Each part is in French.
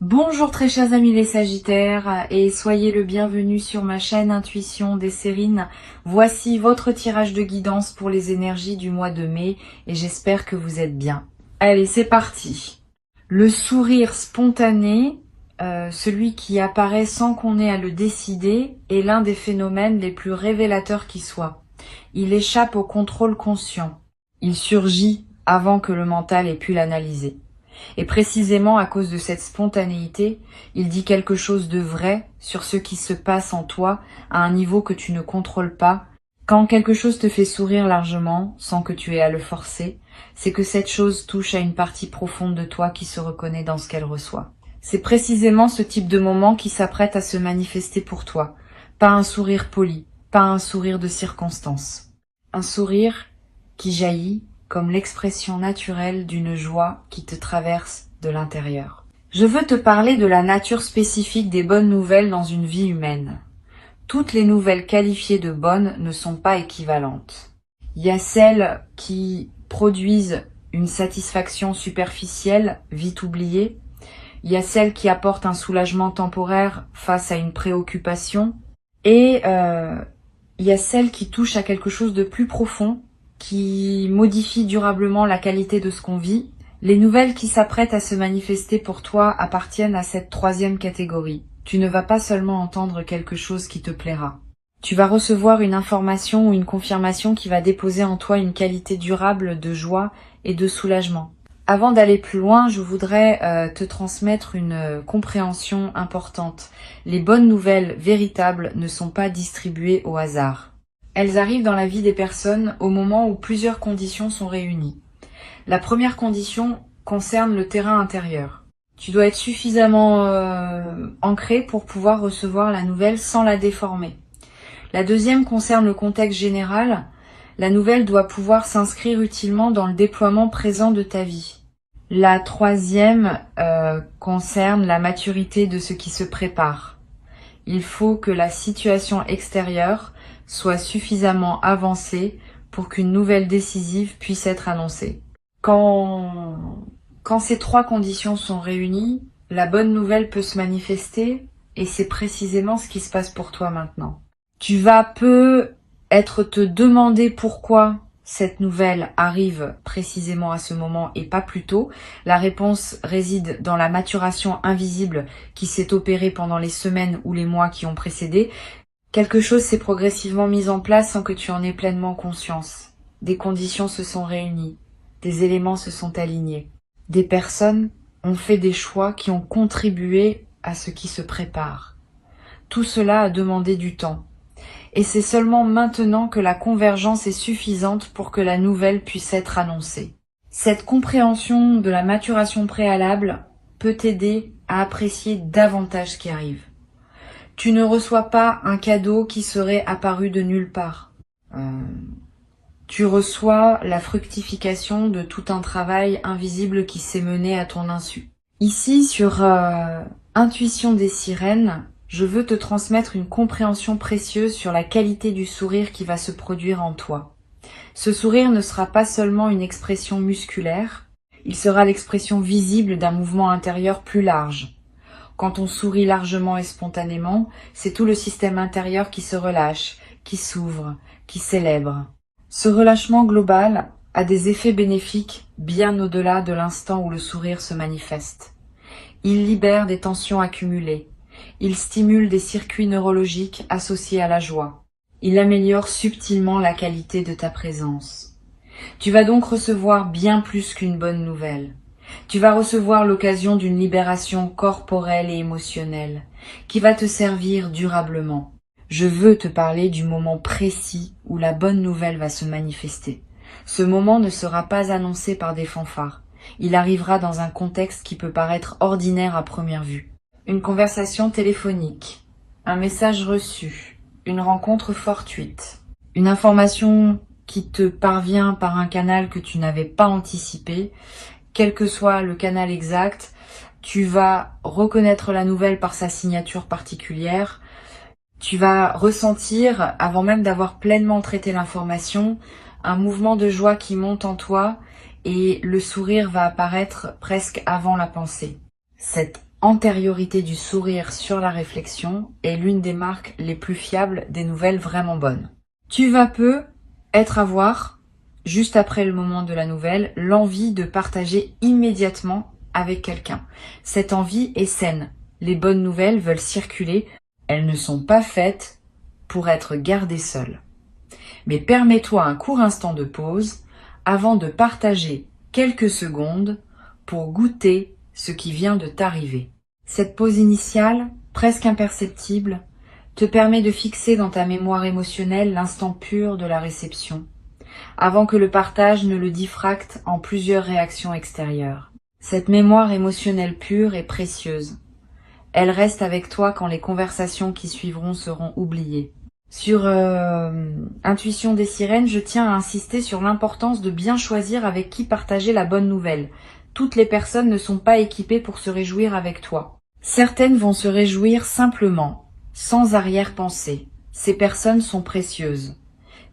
Bonjour très chers amis les Sagittaires et soyez le bienvenu sur ma chaîne Intuition des Sérines. Voici votre tirage de guidance pour les énergies du mois de mai et j'espère que vous êtes bien. Allez, c'est parti. Le sourire spontané, celui qui apparaît sans qu'on ait à le décider, est l'un des phénomènes les plus révélateurs qui soit. Il échappe au contrôle conscient. Il surgit avant que le mental ait pu l'analyser. Et précisément à cause de cette spontanéité, il dit quelque chose de vrai sur ce qui se passe en toi à un niveau que tu ne contrôles pas. Quand quelque chose te fait sourire largement, sans que tu aies à le forcer, c'est que cette chose touche à une partie profonde de toi qui se reconnaît dans ce qu'elle reçoit. C'est précisément ce type de moment qui s'apprête à se manifester pour toi. Pas un sourire poli, pas un sourire de circonstance. Un sourire qui jaillit comme l'expression naturelle d'une joie qui te traverse de l'intérieur. Je veux te parler de la nature spécifique des bonnes nouvelles dans une vie humaine. Toutes les nouvelles qualifiées de bonnes ne sont pas équivalentes. Il y a celles qui produisent une satisfaction superficielle, vite oubliée. Il y a celles qui apportent un soulagement temporaire face à une préoccupation. Et il y a celles qui touchent à quelque chose de plus profond, qui modifie durablement la qualité de ce qu'on vit. Les nouvelles qui s'apprêtent à se manifester pour toi appartiennent à cette troisième catégorie. Tu ne vas pas seulement entendre quelque chose qui te plaira. Tu vas recevoir une information ou une confirmation qui va déposer en toi une qualité durable de joie et de soulagement. Avant d'aller plus loin, je voudrais te transmettre une compréhension importante. Les bonnes nouvelles véritables ne sont pas distribuées au hasard. Elles arrivent dans la vie des personnes au moment où plusieurs conditions sont réunies. La première condition concerne le terrain intérieur. Tu dois être suffisamment ancré pour pouvoir recevoir la nouvelle sans la déformer. La deuxième concerne le contexte général. La nouvelle doit pouvoir s'inscrire utilement dans le déploiement présent de ta vie. La troisième concerne la maturité de ce qui se prépare. Il faut que la situation extérieure soit suffisamment avancée pour qu'une nouvelle décisive puisse être annoncée. Quand ces trois conditions sont réunies, la bonne nouvelle peut se manifester et c'est précisément ce qui se passe pour toi maintenant. Tu vas peut-être te demander pourquoi cette nouvelle arrive précisément à ce moment et pas plus tôt. La réponse réside dans la maturation invisible qui s'est opérée pendant les semaines ou les mois qui ont précédé. Quelque chose s'est progressivement mis en place sans que tu en aies pleinement conscience. Des conditions se sont réunies, des éléments se sont alignés. Des personnes ont fait des choix qui ont contribué à ce qui se prépare. Tout cela a demandé du temps. Et c'est seulement maintenant que la convergence est suffisante pour que la nouvelle puisse être annoncée. Cette compréhension de la maturation préalable peut t'aider à apprécier davantage ce qui arrive. Tu ne reçois pas un cadeau qui serait apparu de nulle part. Tu reçois la fructification de tout un travail invisible qui s'est mené à ton insu. Ici, sur Intuition des Sirènes, je veux te transmettre une compréhension précieuse sur la qualité du sourire qui va se produire en toi. Ce sourire ne sera pas seulement une expression musculaire, il sera l'expression visible d'un mouvement intérieur plus large. Quand on sourit largement et spontanément, c'est tout le système intérieur qui se relâche, qui s'ouvre, qui célèbre. Ce relâchement global a des effets bénéfiques bien au-delà de l'instant où le sourire se manifeste. Il libère des tensions accumulées. Il stimule des circuits neurologiques associés à la joie. Il améliore subtilement la qualité de ta présence. Tu vas donc recevoir bien plus qu'une bonne nouvelle. Tu vas recevoir l'occasion d'une libération corporelle et émotionnelle qui va te servir durablement. Je veux te parler du moment précis où la bonne nouvelle va se manifester. Ce moment ne sera pas annoncé par des fanfares. Il arrivera dans un contexte qui peut paraître ordinaire à première vue. Une conversation téléphonique, un message reçu, une rencontre fortuite, une information qui te parvient par un canal que tu n'avais pas anticipé. Quel que soit le canal exact, tu vas reconnaître la nouvelle par sa signature particulière. Tu vas ressentir, avant même d'avoir pleinement traité l'information, un mouvement de joie qui monte en toi et le sourire va apparaître presque avant la pensée. Cette antériorité du sourire sur la réflexion est l'une des marques les plus fiables des nouvelles vraiment bonnes. Tu vas peu avoir, juste après le moment de la nouvelle, l'envie de partager immédiatement avec quelqu'un. Cette envie est saine. Les bonnes nouvelles veulent circuler. Elles ne sont pas faites pour être gardées seules. Mais permets-toi un court instant de pause avant de partager quelques secondes pour goûter ce qui vient de t'arriver. Cette pause initiale, presque imperceptible, te permet de fixer dans ta mémoire émotionnelle l'instant pur de la réception, avant que le partage ne le diffracte en plusieurs réactions extérieures. Cette mémoire émotionnelle pure est précieuse. Elle reste avec toi quand les conversations qui suivront seront oubliées. Sur Intuition des sirènes, je tiens à insister sur l'importance de bien choisir avec qui partager la bonne nouvelle. Toutes les personnes ne sont pas équipées pour se réjouir avec toi. Certaines vont se réjouir simplement, sans arrière-pensée. Ces personnes sont précieuses.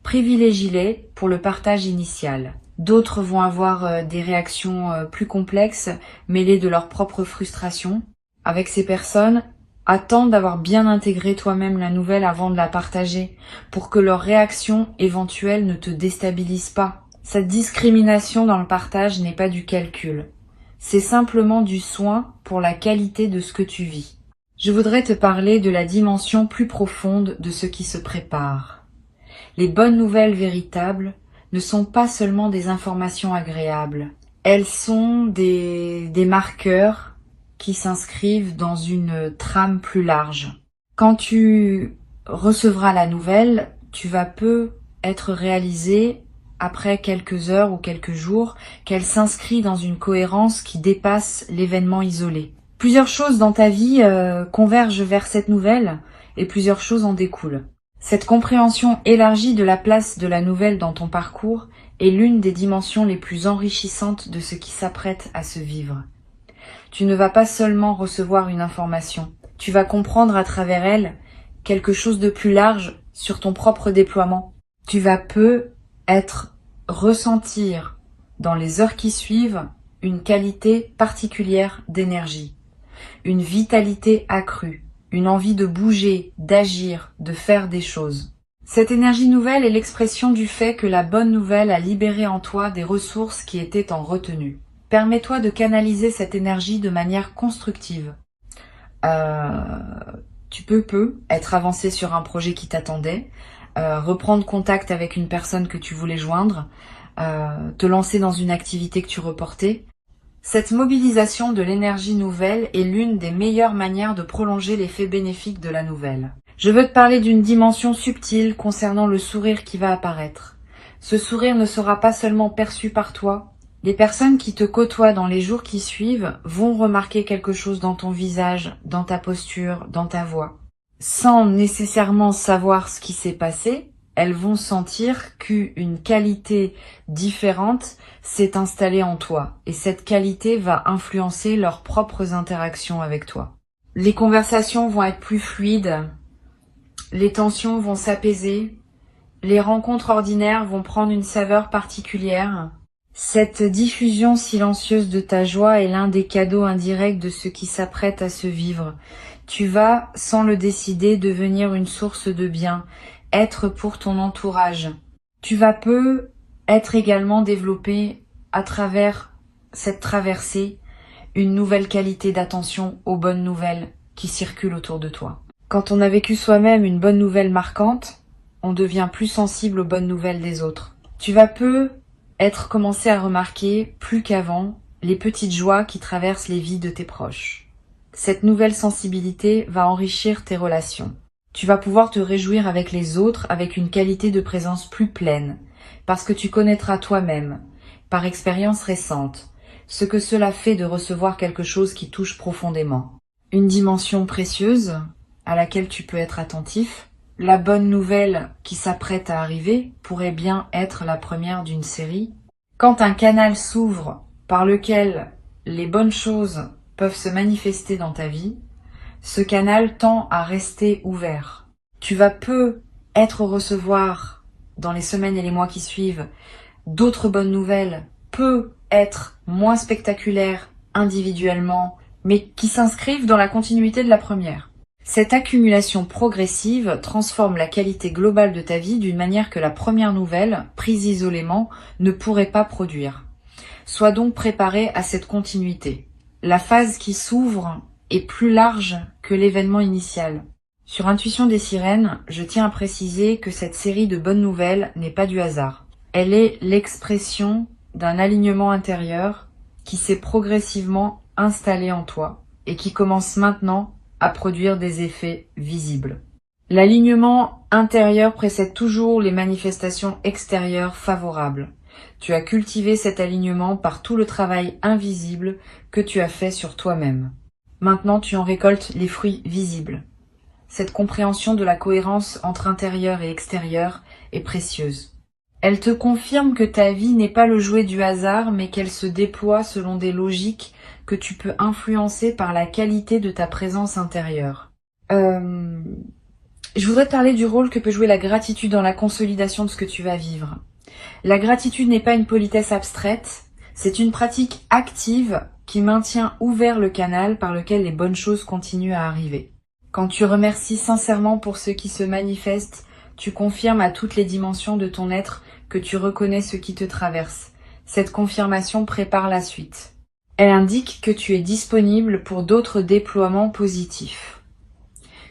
Privilégie-les pour le partage initial. D'autres vont avoir des réactions plus complexes, mêlées de leur propre frustration. Avec ces personnes, attends d'avoir bien intégré toi-même la nouvelle avant de la partager, pour que leur réaction éventuelle ne te déstabilise pas. Cette discrimination dans le partage n'est pas du calcul. C'est simplement du soin pour la qualité de ce que tu vis. Je voudrais te parler de la dimension plus profonde de ce qui se prépare. Les bonnes nouvelles véritables ne sont pas seulement des informations agréables. Elles sont des marqueurs qui s'inscrivent dans une trame plus large. Quand tu recevras la nouvelle, tu vas peu être réalisé après quelques heures ou quelques jours qu'elle s'inscrit dans une cohérence qui dépasse l'événement isolé. Plusieurs choses dans ta vie convergent vers cette nouvelle et plusieurs choses en découlent. Cette compréhension élargie de la place de la nouvelle dans ton parcours est l'une des dimensions les plus enrichissantes de ce qui s'apprête à se vivre. Tu ne vas pas seulement recevoir une information, tu vas comprendre à travers elle quelque chose de plus large sur ton propre déploiement. Tu vas peu ressentir dans les heures qui suivent une qualité particulière d'énergie, une vitalité accrue, une envie de bouger, d'agir, de faire des choses. Cette énergie nouvelle est l'expression du fait que la bonne nouvelle a libéré en toi des ressources qui étaient en retenue. Permets-toi de canaliser cette énergie de manière constructive. Tu peux être avancé sur un projet qui t'attendait, reprendre contact avec une personne que tu voulais joindre, te lancer dans une activité que tu reportais. Cette mobilisation de l'énergie nouvelle est l'une des meilleures manières de prolonger l'effet bénéfique de la nouvelle. Je veux te parler d'une dimension subtile concernant le sourire qui va apparaître. Ce sourire ne sera pas seulement perçu par toi. Les personnes qui te côtoient dans les jours qui suivent vont remarquer quelque chose dans ton visage, dans ta posture, dans ta voix. Sans nécessairement savoir ce qui s'est passé, elles vont sentir qu'une qualité différente s'est installée en toi et cette qualité va influencer leurs propres interactions avec toi. Les conversations vont être plus fluides, les tensions vont s'apaiser, les rencontres ordinaires vont prendre une saveur particulière. Cette diffusion silencieuse de ta joie est l'un des cadeaux indirects de ce qui s'apprête à se vivre. Tu vas, sans le décider, devenir une source de bien, être pour ton entourage. Tu vas peu être également développé à travers cette traversée une nouvelle qualité d'attention aux bonnes nouvelles qui circulent autour de toi. Quand on a vécu soi-même une bonne nouvelle marquante, on devient plus sensible aux bonnes nouvelles des autres. Tu vas peu être commencé à remarquer, plus qu'avant, les petites joies qui traversent les vies de tes proches. Cette nouvelle sensibilité va enrichir tes relations. Tu vas pouvoir te réjouir avec les autres avec une qualité de présence plus pleine, parce que tu connaîtras toi-même, par expérience récente, ce que cela fait de recevoir quelque chose qui touche profondément. Une dimension précieuse à laquelle tu peux être attentif. La bonne nouvelle qui s'apprête à arriver pourrait bien être la première d'une série. Quand un canal s'ouvre par lequel les bonnes choses peuvent se manifester dans ta vie, ce canal tend à rester ouvert. Tu vas peu recevoir dans les semaines et les mois qui suivent d'autres bonnes nouvelles, peut être moins spectaculaires individuellement, mais qui s'inscrivent dans la continuité de la première. Cette accumulation progressive transforme la qualité globale de ta vie d'une manière que la première nouvelle, prise isolément, ne pourrait pas produire. Sois donc préparé à cette continuité. La phase qui s'ouvre est plus large que l'événement initial. Sur Intuition des sirènes, je tiens à préciser que cette série de bonnes nouvelles n'est pas du hasard. Elle est l'expression d'un alignement intérieur qui s'est progressivement installé en toi et qui commence maintenant à produire des effets visibles. L'alignement intérieur précède toujours les manifestations extérieures favorables. Tu as cultivé cet alignement par tout le travail invisible que tu as fait sur toi-même. Maintenant, tu en récoltes les fruits visibles. Cette compréhension de la cohérence entre intérieur et extérieur est précieuse. Elle te confirme que ta vie n'est pas le jouet du hasard, mais qu'elle se déploie selon des logiques que tu peux influencer par la qualité de ta présence intérieure. Je voudrais te parler du rôle que peut jouer la gratitude dans la consolidation de ce que tu vas vivre. La gratitude n'est pas une politesse abstraite, c'est une pratique active qui maintient ouvert le canal par lequel les bonnes choses continuent à arriver. Quand tu remercies sincèrement pour ce qui se manifeste, tu confirmes à toutes les dimensions de ton être que tu reconnais ce qui te traverse. Cette confirmation prépare la suite. Elle indique que tu es disponible pour d'autres déploiements positifs.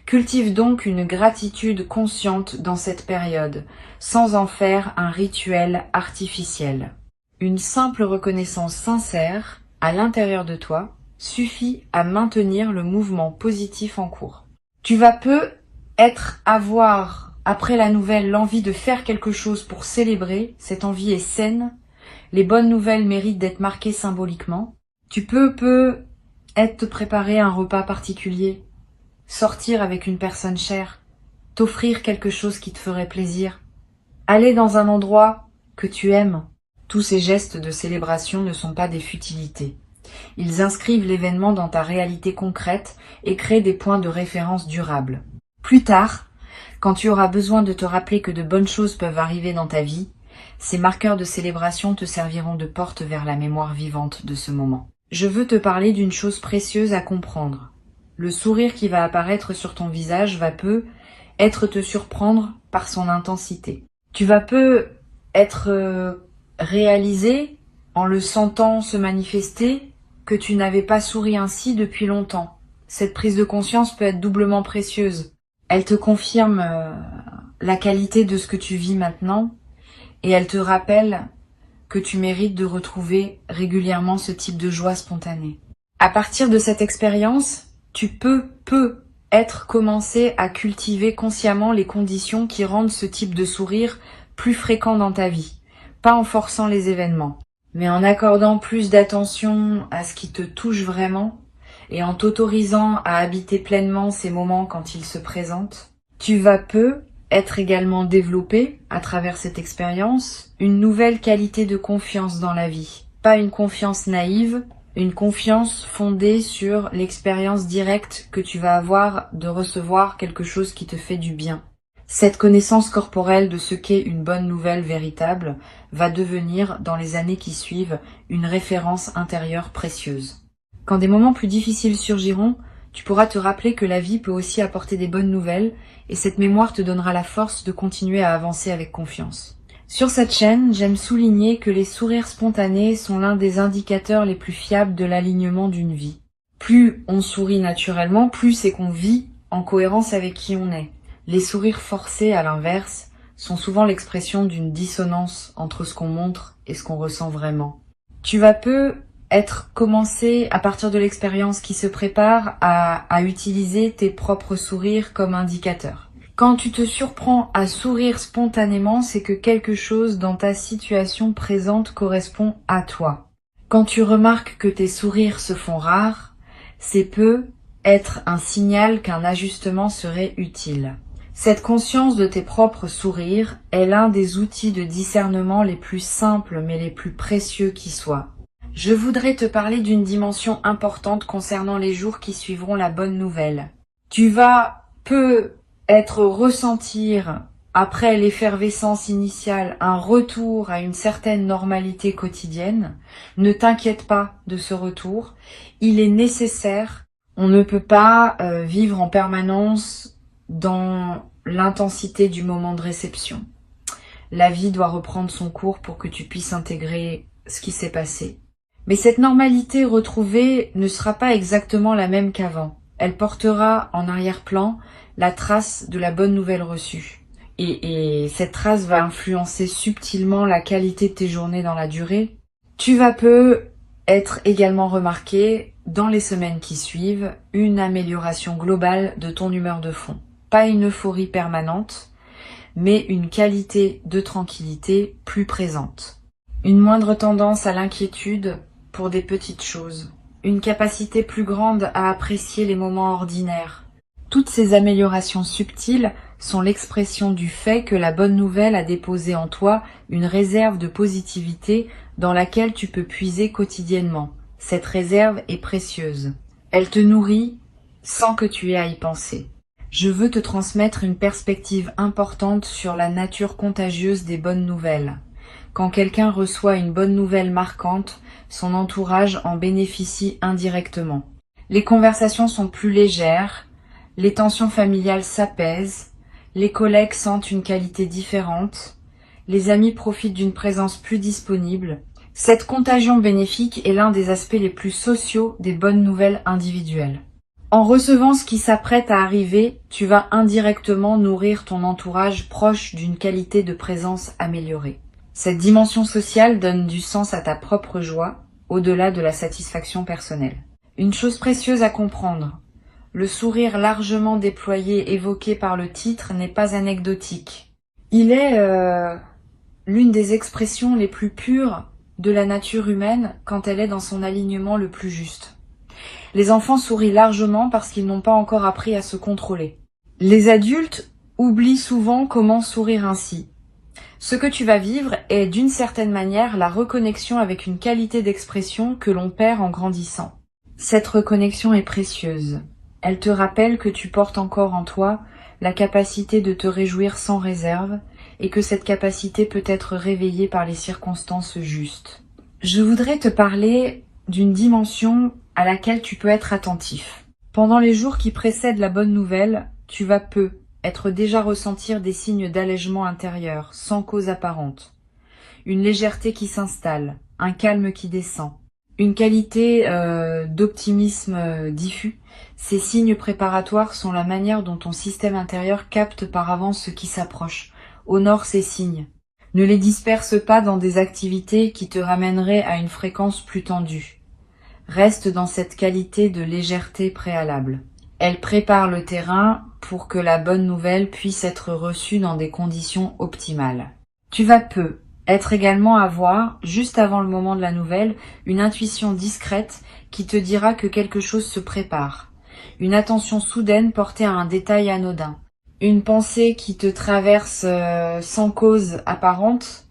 Cultive donc une gratitude consciente dans cette période, sans en faire un rituel artificiel. Une simple reconnaissance sincère, à l'intérieur de toi, suffit à maintenir le mouvement positif en cours. Tu vas avoir, après la nouvelle, l'envie de faire quelque chose pour célébrer. Cette envie est saine. Les bonnes nouvelles méritent d'être marquées symboliquement. Tu peux être te préparer un repas particulier, sortir avec une personne chère, t'offrir quelque chose qui te ferait plaisir, aller dans un endroit que tu aimes. Tous ces gestes de célébration ne sont pas des futilités. Ils inscrivent l'événement dans ta réalité concrète et créent des points de référence durables. Plus tard, quand tu auras besoin de te rappeler que de bonnes choses peuvent arriver dans ta vie, ces marqueurs de célébration te serviront de porte vers la mémoire vivante de ce moment. Je veux te parler d'une chose précieuse à comprendre. Le sourire qui va apparaître sur ton visage va être te surprendre par son intensité. Tu vas être réalisé en le sentant se manifester que tu n'avais pas souri ainsi depuis longtemps. Cette prise de conscience peut être doublement précieuse. Elle te confirme la qualité de ce que tu vis maintenant et elle te rappelle que tu mérites de retrouver régulièrement ce type de joie spontanée. À partir de cette expérience, tu peux commencer à cultiver consciemment les conditions qui rendent ce type de sourire plus fréquent dans ta vie. Pas en forçant les événements, mais en accordant plus d'attention à ce qui te touche vraiment et en t'autorisant à habiter pleinement ces moments quand ils se présentent. Tu vas être également développé, à travers cette expérience, une nouvelle qualité de confiance dans la vie. Pas une confiance naïve, une confiance fondée sur l'expérience directe que tu vas avoir de recevoir quelque chose qui te fait du bien. Cette connaissance corporelle de ce qu'est une bonne nouvelle véritable va devenir, dans les années qui suivent, une référence intérieure précieuse. Quand des moments plus difficiles surgiront, tu pourras te rappeler que la vie peut aussi apporter des bonnes nouvelles et cette mémoire te donnera la force de continuer à avancer avec confiance. Sur cette chaîne, j'aime souligner que les sourires spontanés sont l'un des indicateurs les plus fiables de l'alignement d'une vie. Plus on sourit naturellement, plus c'est qu'on vit en cohérence avec qui on est. Les sourires forcés, à l'inverse, sont souvent l'expression d'une dissonance entre ce qu'on montre et ce qu'on ressent vraiment. Tu vas commencer, à partir de l'expérience qui se prépare, à utiliser tes propres sourires comme indicateurs. Quand tu te surprends à sourire spontanément, c'est que quelque chose dans ta situation présente correspond à toi. Quand tu remarques que tes sourires se font rares, c'est être un signal qu'un ajustement serait utile. Cette conscience de tes propres sourires est l'un des outils de discernement les plus simples mais les plus précieux qui soient. Je voudrais te parler d'une dimension importante concernant les jours qui suivront la bonne nouvelle. Tu vas ressentir après l'effervescence initiale, un retour à une certaine normalité quotidienne. Ne t'inquiète pas de ce retour, il est nécessaire. On ne peut pas vivre en permanence dans l'intensité du moment de réception. La vie doit reprendre son cours pour que tu puisses intégrer ce qui s'est passé. Mais cette normalité retrouvée ne sera pas exactement la même qu'avant. Elle portera en arrière-plan la trace de la bonne nouvelle reçue. Et cette trace va influencer subtilement la qualité de tes journées dans la durée. Tu vas peu être également remarqué, dans les semaines qui suivent, une amélioration globale de ton humeur de fond. Pas une euphorie permanente, mais une qualité de tranquillité plus présente. Une moindre tendance à l'inquiétude pour des petites choses. Une capacité plus grande à apprécier les moments ordinaires. Toutes ces améliorations subtiles sont l'expression du fait que la bonne nouvelle a déposé en toi une réserve de positivité dans laquelle tu peux puiser quotidiennement. Cette réserve est précieuse. Elle te nourrit sans que tu aies à y penser. Je veux te transmettre une perspective importante sur la nature contagieuse des bonnes nouvelles. Quand quelqu'un reçoit une bonne nouvelle marquante, son entourage en bénéficie indirectement. Les conversations sont plus légères, les tensions familiales s'apaisent, les collègues sentent une qualité différente, les amis profitent d'une présence plus disponible. Cette contagion bénéfique est l'un des aspects les plus sociaux des bonnes nouvelles individuelles. En recevant ce qui s'apprête à arriver, tu vas indirectement nourrir ton entourage proche d'une qualité de présence améliorée. Cette dimension sociale donne du sens à ta propre joie, au-delà de la satisfaction personnelle. Une chose précieuse à comprendre. Le sourire largement déployé évoqué par le titre n'est pas anecdotique. Il est l'une des expressions les plus pures de la nature humaine quand elle est dans son alignement le plus juste. Les enfants sourient largement parce qu'ils n'ont pas encore appris à se contrôler. Les adultes oublient souvent comment sourire ainsi. Ce que tu vas vivre est d'une certaine manière la reconnexion avec une qualité d'expression que l'on perd en grandissant. Cette reconnexion est précieuse. Elle te rappelle que tu portes encore en toi la capacité de te réjouir sans réserve et que cette capacité peut être réveillée par les circonstances justes. Je voudrais te parler d'une dimension à laquelle tu peux être attentif. Pendant les jours qui précèdent la bonne nouvelle, tu vas être déjà ressentir des signes d'allègement intérieur, sans cause apparente. Une légèreté qui s'installe, un calme qui descend, une qualité d'optimisme diffus. Ces signes préparatoires sont la manière dont ton système intérieur capte par avance ce qui s'approche, honore ces signes. Ne les disperse pas dans des activités qui te ramèneraient à une fréquence plus tendue. Reste dans cette qualité de légèreté préalable. Elle prépare le terrain pour que la bonne nouvelle puisse être reçue dans des conditions optimales. Tu vas être également avoir, juste avant le moment de la nouvelle, une intuition discrète qui te dira que quelque chose se prépare. Une attention soudaine portée à un détail anodin. Une pensée qui te traverse sans cause apparente.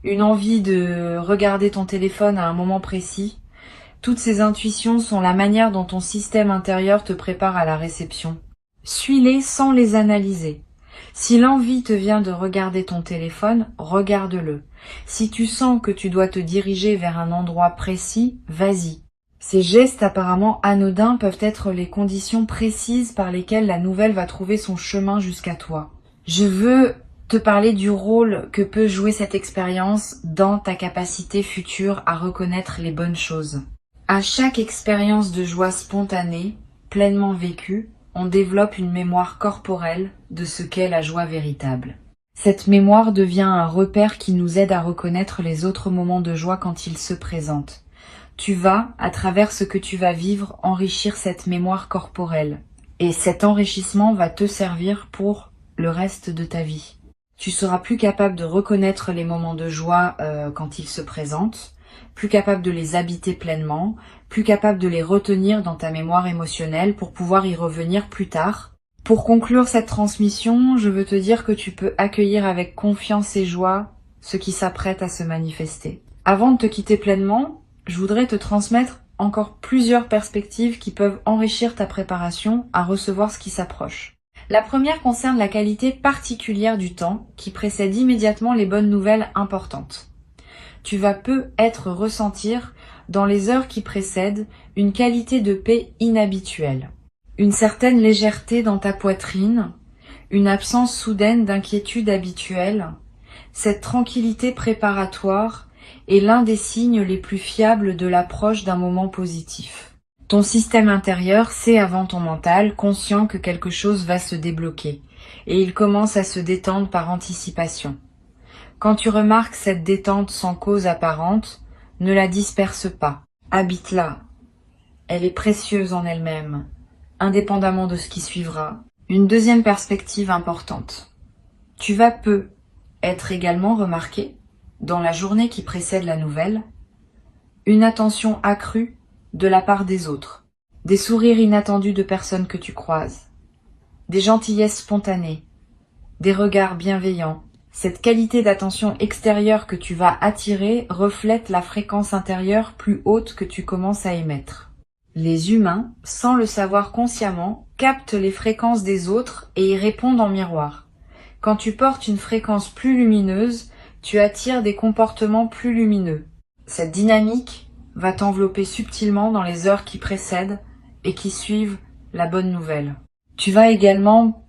Une envie de regarder ton téléphone à un moment précis. Toutes ces intuitions sont la manière dont ton système intérieur te prépare à la réception. Suis-les sans les analyser. Si l'envie te vient de regarder ton téléphone, regarde-le. Si tu sens que tu dois te diriger vers un endroit précis, vas-y. Ces gestes apparemment anodins peuvent être les conditions précises par lesquelles la nouvelle va trouver son chemin jusqu'à toi. Je veux te parler du rôle que peut jouer cette expérience dans ta capacité future à reconnaître les bonnes choses. À chaque expérience de joie spontanée, pleinement vécue, on développe une mémoire corporelle de ce qu'est la joie véritable. Cette mémoire devient un repère qui nous aide à reconnaître les autres moments de joie quand ils se présentent. Tu vas, à travers ce que tu vas vivre, enrichir cette mémoire corporelle. Et cet enrichissement va te servir pour le reste de ta vie. Tu seras plus capable de reconnaître les moments de joie quand ils se présentent, plus capable de les habiter pleinement, plus capable de les retenir dans ta mémoire émotionnelle pour pouvoir y revenir plus tard. Pour conclure cette transmission, je veux te dire que tu peux accueillir avec confiance et joie ce qui s'apprête à se manifester. Avant de te quitter pleinement, je voudrais te transmettre encore plusieurs perspectives qui peuvent enrichir ta préparation à recevoir ce qui s'approche. La première concerne la qualité particulière du temps qui précède immédiatement les bonnes nouvelles importantes. Tu vas peut-être ressentir dans les heures qui précèdent une qualité de paix inhabituelle, une certaine légèreté dans ta poitrine, une absence soudaine d'inquiétude habituelle. Cette tranquillité préparatoire est l'un des signes les plus fiables de l'approche d'un moment positif. Ton système intérieur sait avant ton mental, conscient que quelque chose va se débloquer, et il commence à se détendre par anticipation. Quand tu remarques cette détente sans cause apparente, ne la disperse pas. Habite-la. Elle est précieuse en elle-même, indépendamment de ce qui suivra. Une deuxième perspective importante. Tu vas être également remarqué, dans la journée qui précède la nouvelle, une attention accrue de la part des autres, des sourires inattendus de personnes que tu croises, des gentillesses spontanées, des regards bienveillants. Cette qualité d'attention extérieure que tu vas attirer reflète la fréquence intérieure plus haute que tu commences à émettre. Les humains, sans le savoir consciemment, captent les fréquences des autres et y répondent en miroir. Quand tu portes une fréquence plus lumineuse, tu attires des comportements plus lumineux. Cette dynamique va t'envelopper subtilement dans les heures qui précèdent et qui suivent la bonne nouvelle. Tu vas également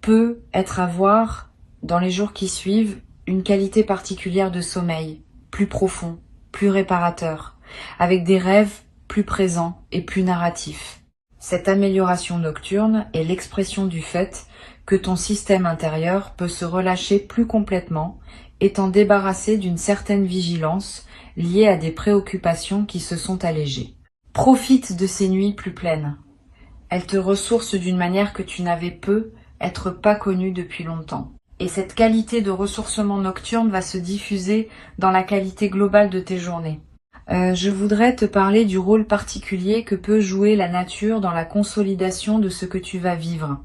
être à voir, dans les jours qui suivent, une qualité particulière de sommeil, plus profond, plus réparateur, avec des rêves plus présents et plus narratifs. Cette amélioration nocturne est l'expression du fait que ton système intérieur peut se relâcher plus complètement, étant débarrassé d'une certaine vigilance liée à des préoccupations qui se sont allégées. Profite de ces nuits plus pleines. Elles te ressourcent d'une manière que tu n'avais être pas connue depuis longtemps. Et cette qualité de ressourcement nocturne va se diffuser dans la qualité globale de tes journées. Je voudrais te parler du rôle particulier que peut jouer la nature dans la consolidation de ce que tu vas vivre.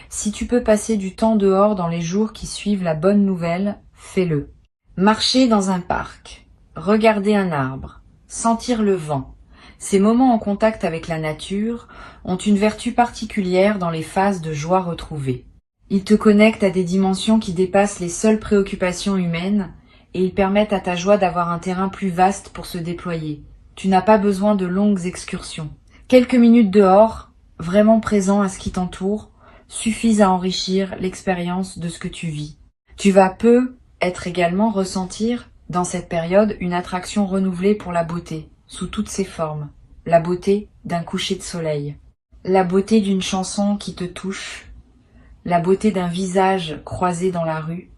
Si tu peux passer du temps dehors dans les jours qui suivent la bonne nouvelle, fais-le. Marcher dans un parc, regarder un arbre, sentir le vent. Ces moments en contact avec la nature ont une vertu particulière dans les phases de joie retrouvées. Ils te connectent à des dimensions qui dépassent les seules préoccupations humaines et ils permettent à ta joie d'avoir un terrain plus vaste pour se déployer. Tu n'as pas besoin de longues excursions. Quelques minutes dehors, vraiment présent à ce qui t'entoure, suffisent à enrichir l'expérience de ce que tu vis. Tu vas être également ressentir, dans cette période, une attraction renouvelée pour la beauté, sous toutes ses formes. La beauté d'un coucher de soleil. La beauté d'une chanson qui te touche. La beauté d'un visage croisé dans la rue.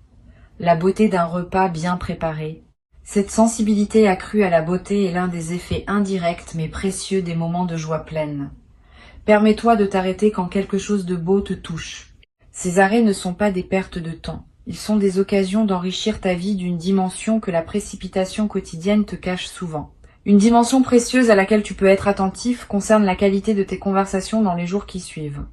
La beauté d'un repas bien préparé. Cette sensibilité accrue à la beauté est l'un des effets indirects mais précieux des moments de joie pleine. Permets-toi de t'arrêter quand quelque chose de beau te touche. Ces arrêts ne sont pas des pertes de temps. Ils sont des occasions d'enrichir ta vie d'une dimension que la précipitation quotidienne te cache souvent. Une dimension précieuse à laquelle tu peux être attentif concerne la qualité de tes conversations dans les jours qui suivent.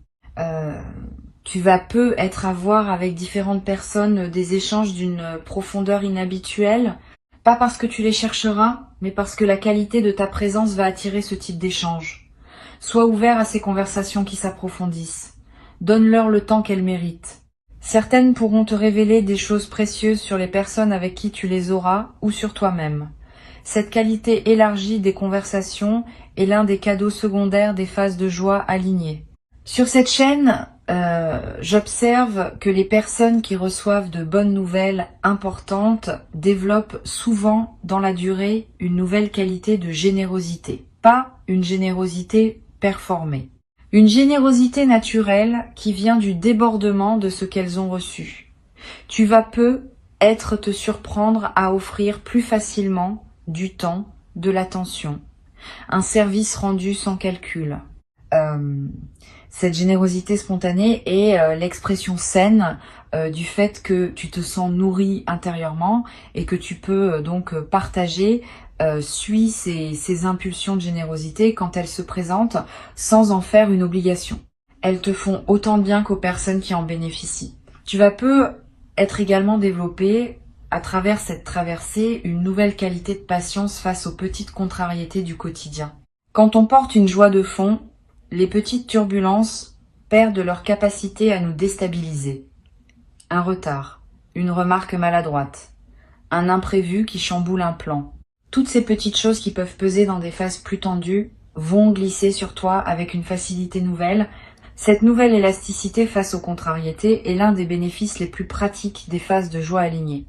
Tu vas être à voir avec différentes personnes des échanges d'une profondeur inhabituelle, pas parce que tu les chercheras, mais parce que la qualité de ta présence va attirer ce type d'échange. Sois ouvert à ces conversations qui s'approfondissent. Donne-leur le temps qu'elles méritent. Certaines pourront te révéler des choses précieuses sur les personnes avec qui tu les auras ou sur toi-même. Cette qualité élargie des conversations est l'un des cadeaux secondaires des phases de joie alignées. Sur cette chaîne, j'observe que les personnes qui reçoivent de bonnes nouvelles importantes développent souvent dans la durée une nouvelle qualité de générosité. Pas une générosité performée. Une générosité naturelle qui vient du débordement de ce qu'elles ont reçu. Tu vas te surprendre à offrir plus facilement du temps, de l'attention, un service rendu sans calcul. Cette générosité spontanée est l'expression saine du fait que tu te sens nourri intérieurement et que tu peux donc partager, suis ces impulsions de générosité quand elles se présentent sans en faire une obligation. Elles te font autant de bien qu'aux personnes qui en bénéficient. Tu vas être également développé à travers cette traversée une nouvelle qualité de patience face aux petites contrariétés du quotidien. Quand on porte une joie de fond, les petites turbulences perdent leur capacité à nous déstabiliser. Un retard, une remarque maladroite, un imprévu qui chamboule un plan. Toutes ces petites choses qui peuvent peser dans des phases plus tendues vont glisser sur toi avec une facilité nouvelle. Cette nouvelle élasticité face aux contrariétés est l'un des bénéfices les plus pratiques des phases de joie alignées.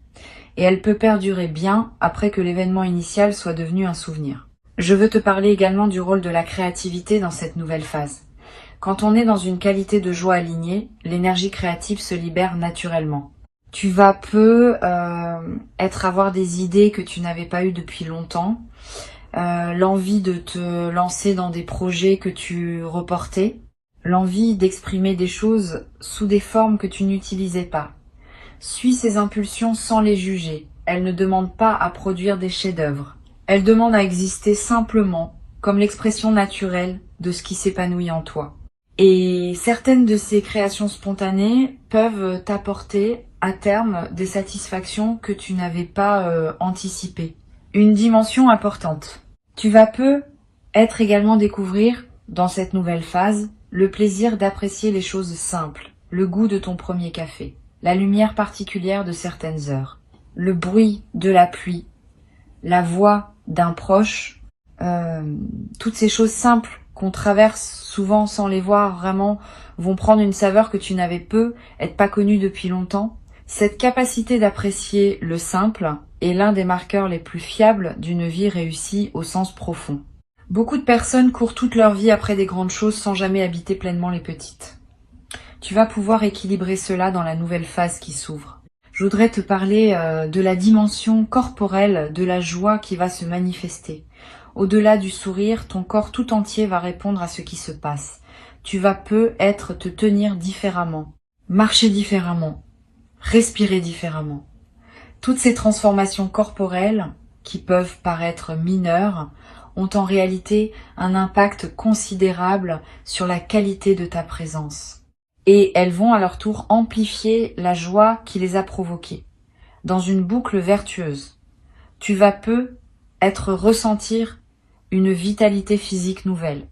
Et elle peut perdurer bien après que l'événement initial soit devenu un souvenir. Je veux te parler également du rôle de la créativité dans cette nouvelle phase. Quand on est dans une qualité de joie alignée, l'énergie créative se libère naturellement. Tu vas avoir des idées que tu n'avais pas eues depuis longtemps, l'envie de te lancer dans des projets que tu reportais, l'envie d'exprimer des choses sous des formes que tu n'utilisais pas. Suis ces impulsions sans les juger. Elles ne demandent pas à produire des chefs-d'œuvre. Elles demandent à exister simplement, comme l'expression naturelle de ce qui s'épanouit en toi. Et certaines de ces créations spontanées peuvent t'apporter à terme des satisfactions que tu n'avais pas anticipées. Une dimension importante. Tu vas être également découvrir, dans cette nouvelle phase, le plaisir d'apprécier les choses simples, le goût de ton premier café, la lumière particulière de certaines heures, le bruit de la pluie, la voix d'un proche, toutes ces choses simples qu'on traverse souvent sans les voir vraiment vont prendre une saveur que tu n'avais peut-être pas connue depuis longtemps. Cette capacité d'apprécier le simple est l'un des marqueurs les plus fiables d'une vie réussie au sens profond. Beaucoup de personnes courent toute leur vie après des grandes choses sans jamais habiter pleinement les petites. Tu vas pouvoir équilibrer cela dans la nouvelle phase qui s'ouvre. Je voudrais te parler de la dimension corporelle de la joie qui va se manifester. Au-delà du sourire, ton corps tout entier va répondre à ce qui se passe. Tu vas te tenir différemment, marcher différemment, respirer différemment. Toutes ces transformations corporelles, qui peuvent paraître mineures, ont en réalité un impact considérable sur la qualité de ta présence. Et elles vont à leur tour amplifier la joie qui les a provoquées. Dans une boucle vertueuse, tu vas ressentir une vitalité physique nouvelle,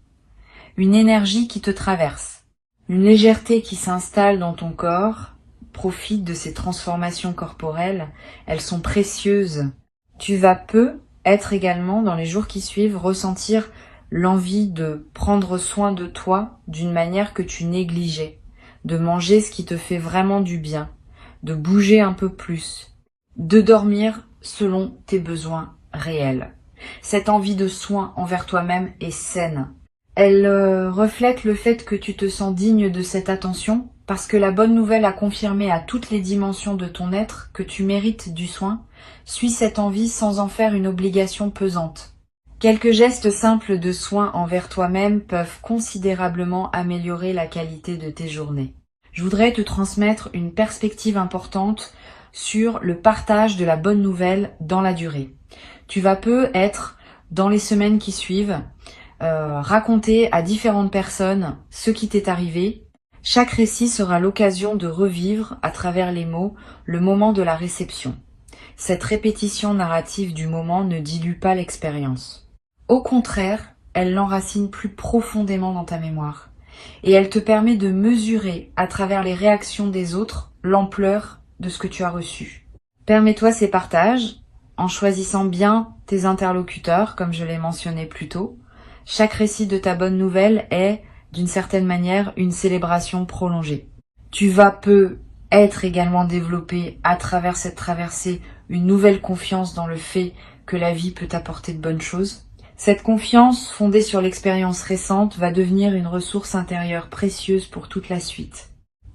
une énergie qui te traverse, une légèreté qui s'installe dans ton corps. Profite de ces transformations corporelles, elles sont précieuses. Tu vas être également, dans les jours qui suivent, ressentir l'envie de prendre soin de toi d'une manière que tu négligeais, de manger ce qui te fait vraiment du bien, de bouger un peu plus, de dormir selon tes besoins réels. Cette envie de soin envers toi-même est saine. Elle reflète le fait que tu te sens digne de cette attention parce que la bonne nouvelle a confirmé à toutes les dimensions de ton être que tu mérites du soin. Suis cette envie sans en faire une obligation pesante. Quelques gestes simples de soin envers toi-même peuvent considérablement améliorer la qualité de tes journées. Je voudrais te transmettre une perspective importante sur le partage de la bonne nouvelle dans la durée. Tu vas être, dans les semaines qui suivent, raconter à différentes personnes ce qui t'est arrivé. Chaque récit sera l'occasion de revivre, à travers les mots, le moment de la réception. Cette répétition narrative du moment ne dilue pas l'expérience. Au contraire, elle l'enracine plus profondément dans ta mémoire. Et elle te permet de mesurer, à travers les réactions des autres, l'ampleur de ce que tu as reçu. Permets-toi ces partages, en choisissant bien tes interlocuteurs, comme je l'ai mentionné plus tôt. Chaque récit de ta bonne nouvelle est, d'une certaine manière, une célébration prolongée. Tu vas être également développé, à travers cette traversée, une nouvelle confiance dans le fait que la vie peut t'apporter de bonnes choses. Cette confiance, fondée sur l'expérience récente, va devenir une ressource intérieure précieuse pour toute la suite.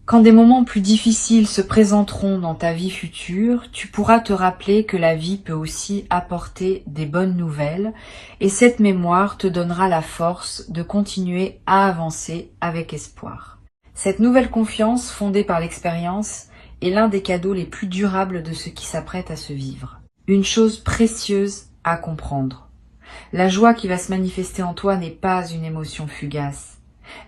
Quand des moments plus difficiles se présenteront dans ta vie future, tu pourras te rappeler que la vie peut aussi apporter des bonnes nouvelles et cette mémoire te donnera la force de continuer à avancer avec espoir. Cette nouvelle confiance fondée par l'expérience est l'un des cadeaux les plus durables de ce qui s'apprête à se vivre. Une chose précieuse à comprendre. La joie qui va se manifester en toi n'est pas une émotion fugace.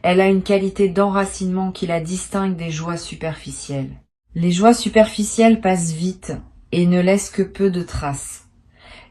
Elle a une qualité d'enracinement qui la distingue des joies superficielles. Les joies superficielles passent vite et ne laissent que peu de traces.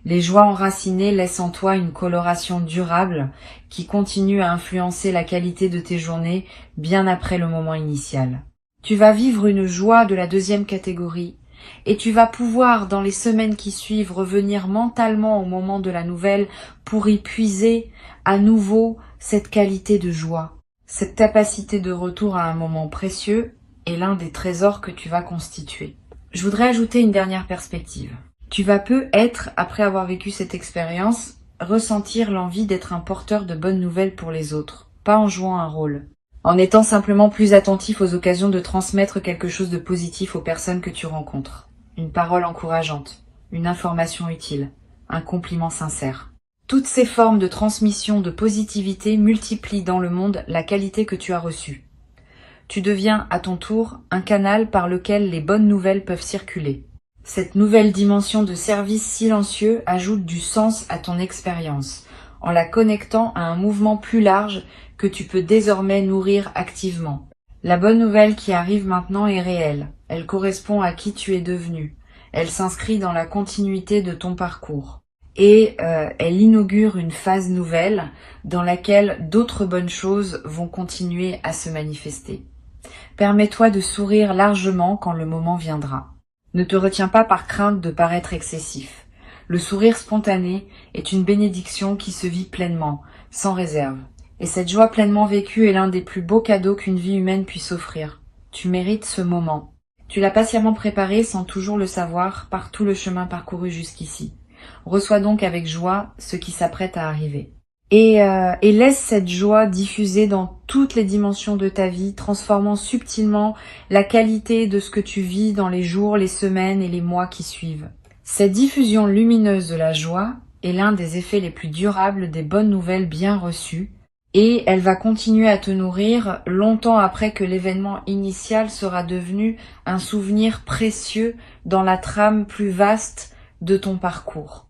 Les joies enracinées laissent en toi une coloration durable qui continue à influencer la qualité de tes journées bien après le moment initial. Tu vas vivre une joie de la deuxième catégorie et tu vas pouvoir, dans les semaines qui suivent, revenir mentalement au moment de la nouvelle pour y puiser à nouveau cette qualité de joie. Cette capacité de retour à un moment précieux est l'un des trésors que tu vas constituer. Je voudrais ajouter une dernière perspective. Tu vas peut-être, après avoir vécu cette expérience, ressentir l'envie d'être un porteur de bonnes nouvelles pour les autres, pas en jouant un rôle, en étant simplement plus attentif aux occasions de transmettre quelque chose de positif aux personnes que tu rencontres. Une parole encourageante, une information utile, un compliment sincère. Toutes ces formes de transmission de positivité multiplient dans le monde la qualité que tu as reçue. Tu deviens, à ton tour, un canal par lequel les bonnes nouvelles peuvent circuler. Cette nouvelle dimension de service silencieux ajoute du sens à ton expérience, en la connectant à un mouvement plus large que tu peux désormais nourrir activement. La bonne nouvelle qui arrive maintenant est réelle, elle correspond à qui tu es devenu, elle s'inscrit dans la continuité de ton parcours, et elle inaugure une phase nouvelle dans laquelle d'autres bonnes choses vont continuer à se manifester. Permets-toi de sourire largement quand le moment viendra. Ne te retiens pas par crainte de paraître excessif. Le sourire spontané est une bénédiction qui se vit pleinement, sans réserve. Et cette joie pleinement vécue est l'un des plus beaux cadeaux qu'une vie humaine puisse offrir. Tu mérites ce moment. Tu l'as patiemment préparé sans toujours le savoir par tout le chemin parcouru jusqu'ici. Reçois donc avec joie ce qui s'apprête à arriver. Et laisse cette joie diffuser dans toutes les dimensions de ta vie, transformant subtilement la qualité de ce que tu vis dans les jours, les semaines et les mois qui suivent. Cette diffusion lumineuse de la joie est l'un des effets les plus durables des bonnes nouvelles bien reçues, et elle va continuer à te nourrir longtemps après que l'événement initial sera devenu un souvenir précieux dans la trame plus vaste de ton parcours.